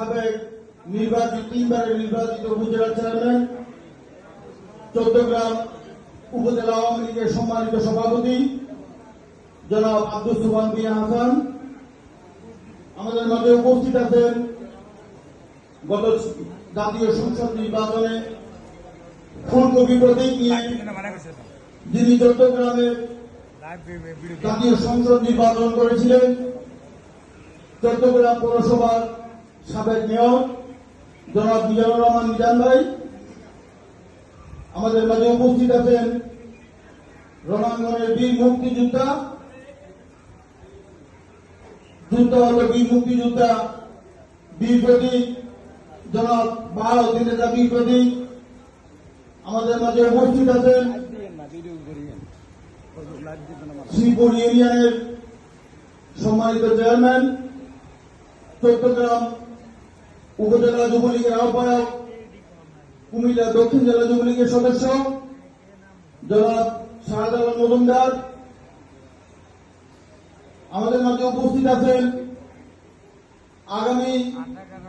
সাবেক নির্বাচিত 3বারের নির্বাচিত উপজেলা চেয়ারম্যান, চট্টগ্রাম উপজেলা আওয়ামী লীগের সম্মানিত সভাপতি জনাব আব্দুল সুবহান মিয়া হাসান, আমাদের মাঝে উপস্থিত আছেন গত জাতীয় সংসদ নির্বাচনে ফুলকপি প্রতীক নিয়ে যিনি চট্টগ্রামের জাতীয় সংসদ নির্বাচন করেছিলেন, চট্টগ্রাম পৌরসভার সাবেক মেয়র জনাব মিজানুর রহমান মিজান ভাই। আমাদের মাঝে উপস্থিত আছেন রণাঙ্গনের বীর মুক্তিযোদ্ধা, বীর মুক্তিযোদ্ধা বীর প্রতীক জনাব বাহাউদ্দিন নেতা বীর প্রতীক। আমাদের মাঝে উপস্থিত আছেন শ্রীপুর ইউনিয়নের সম্মানিত চেয়ারম্যান, চট্টগ্রাম উপজেলা যুবলীগের আহ্বায়ক, কুমিল্লা দক্ষিণ জেলা যুবলীগের সদস্য জনাব শাহজালাল মজুমদার। আমাদের মাঝে উপস্থিত আছেন আগামী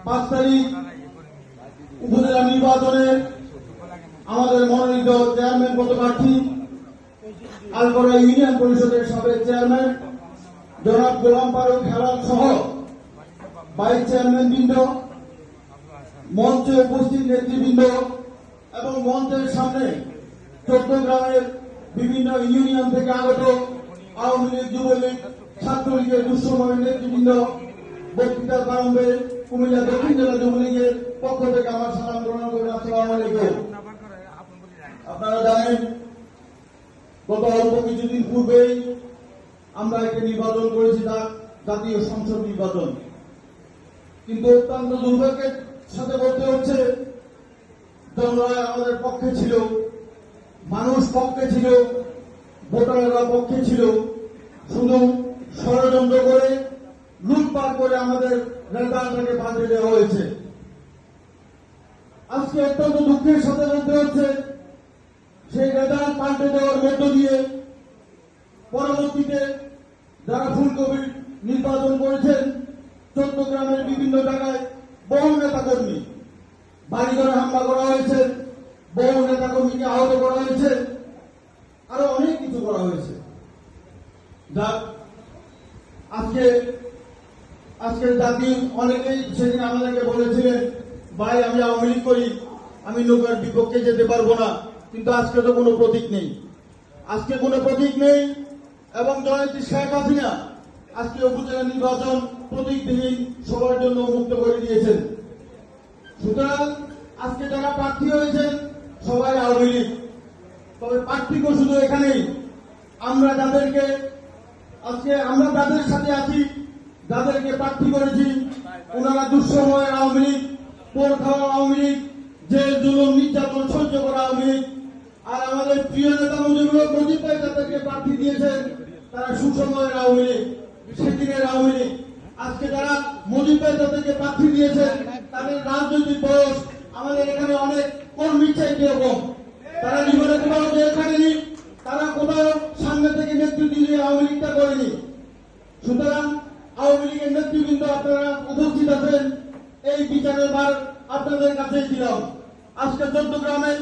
5 তারিখ উপজেলা নির্বাচনে আমাদের মনোনীত চেয়ারম্যান পদপ্রার্থী আলগড়া ইউনিয়ন পরিষদের সাবেক চেয়ারম্যান জনাব গোলাম ফারুক হেলাল সহ ভাইস চেয়ারম্যান বৃন্দ, মঞ্চে উপস্থিত নেতৃবৃন্দ এবং মঞ্চের সামনে চট্টগ্রামের বিভিন্ন ইউনিয়ন থেকে আগত আওয়ামী লীগ, যুবলীগ, ছাত্রলীগের দুঃসময়ের নেতৃবৃন্দ, বক্তৃতা প্রারম্ভে কুমিল্লা দক্ষিণ জেলা যুবলীগের পক্ষ থেকে আমার সালাম গ্রহণ করে আসসালামু আলাইকুম। আপনারা জানেন গত অল্প কিছুদিন পূর্বেই আমরা একটি নির্বাচন করেছি, তা জাতীয় সংসদ নির্বাচন। কিন্তু অত্যন্ত দুর্ভাগ্যের সাথে বলতে হচ্ছে জনগণ আমাদের পক্ষে ছিল, মানুষ পক্ষে ছিল, ভোটাররা পক্ষে ছিল। শুধু ষড়যন্ত্র করে লুটপাট করে আমাদের নেতাকে পাল্টে দেওয়া হয়েছে। আজকে অত্যন্ত দুঃখের সাথে বলতে হচ্ছে সেই নেতা পাল্টে দেওয়ার মধ্য দিয়ে পরবর্তীতে যারা ফুলকপির নির্বাচন করেছেন চট্টগ্রামের বিভিন্ন জায়গায় বহু নেতা কর্মী বাড়িঘরে হামলা করা হয়েছে, বহু নেতা কর্মীকে আহত করা হয়েছে, আরো অনেক কিছু করা হয়েছে। যা আজকে জাতীয় অনেকেই সেদিন আমাদেরকে বলেছিলেন ভাই আমি আওয়ামী লীগ করি, আমি নৌকার বিপক্ষে যেতে পারবো না। কিন্তু আজকে তো কোনো প্রতীক নেই, আজকে কোনো প্রতীক নেই। এবং জননেত্রী শেখ হাসিনা আজকে উপজেলা নির্বাচন প্রতীকবিহীন সবার জন্য মুক্ত করে দিয়েছেন। সুতরাং আজকে যারা প্রার্থী হয়েছেন সবাই আওয়ামী লীগ, তবে পার্থক্য শুধু এখানেই, আমরা যাদের সাথে আছি, যাদেরকে প্রার্থী করেছি, ওনারা দুঃসময়ের আওয়ামী লীগ, পোর খাওয়া আওয়ামী লীগ, জেল জুলুম নির্যাতন সহ্য করা আওয়ামী লীগ। আর আমাদের প্রিয় নেতা মুজিব ভাই যাদেরকে প্রার্থী দিয়েছেন তারা সুসময়ের আওয়ামী লীগ, সেদিনের আওয়ামী লীগ। আজকে যারা মুজিব ভাই যাদেরকে প্রার্থী দিয়েছেন তাদের রাজনৈতিক বয়স আমাদের এখানে অনেক কর্মীর চাইতে কম। তারা জীবনে কোথাও জেল খাটেনি, তারা কোথাও সামনে থেকে নেতৃত্ব দিয়ে আওয়ামী লীগটা করেনি। সুতরাং আওয়ামী লীগের নেতৃবৃন্দ আপনারা উপস্থিত আছেন, এই বিচারের বার আপনাদের কাছেই দিলাম। আজকে চট্টগ্রামে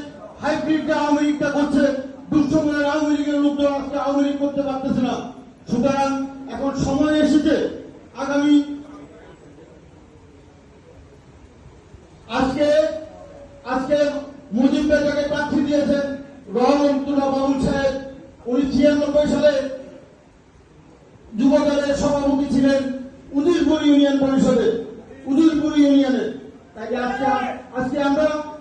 হাইব্রিডটা আওয়ামী লীগটা করছে, দুঃসময়ের আওয়ামী লীগের লোকজন আজকে আওয়ামী লীগ করতে পারতেছে না। সুতরাং এখন সময় এসেছে আগামী আজকে মুজিব ভাই যাকে প্রার্থী দিয়েছেন রহমতুল্লাহ বাবুল সাহেব, উনি 96 সালে যুবদলের সভাপতি ছিলেন উজিরপুর ইউনিয়ন পরিষদে, উজিরপুর ইউনিয়নের। তাই আজকে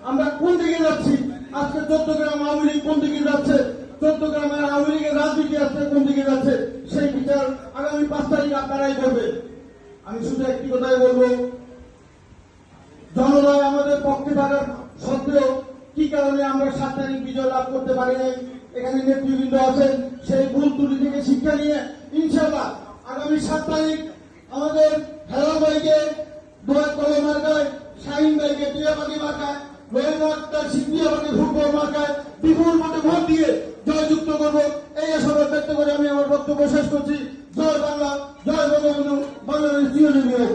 আমরা কোন দিকে যাচ্ছি? আজকে চট্টগ্রাম আওয়ামী লীগ কোন দিকে যাচ্ছে? চট্টগ্রামের আওয়ামী লীগের রাজনীতি আজকে কোন দিকে যাচ্ছে? সেই বিচার আগামী 5 তারিখ আপনারাই করবেন। আমি শুধু একটি কথাই বলবো, জনগণ আমাদের পক্ষে থাকার সত্ত্বেও কি কারণে আমরা 7 তারিখ বিজয় লাভ করতে পারি নাই? এখানে নেতৃবৃন্দ আছেন, সেই ভুল ত্রুটি থেকে শিক্ষা নিয়ে ইনশাআল্লাহ আগামী 7 তারিখ আমাদের হেলাল ভাইকে দোয়াত কলম মার্কায়, শাহিন ভাইকে টিয়াবাড়ি মার্কায়, সিদ্ধিয়াবাড়ি ফুটবল মার্কায় বিপুল ভোটে ভোট দিয়ে জয়যুক্ত করবো। এই আশাবাদ ব্যক্ত করে আমি আমার বক্তব্য শেষ করছি। জয় বাংলা, জয় বঙ্গবন্ধু, বাংলাদেশ চিরজীবী হোক।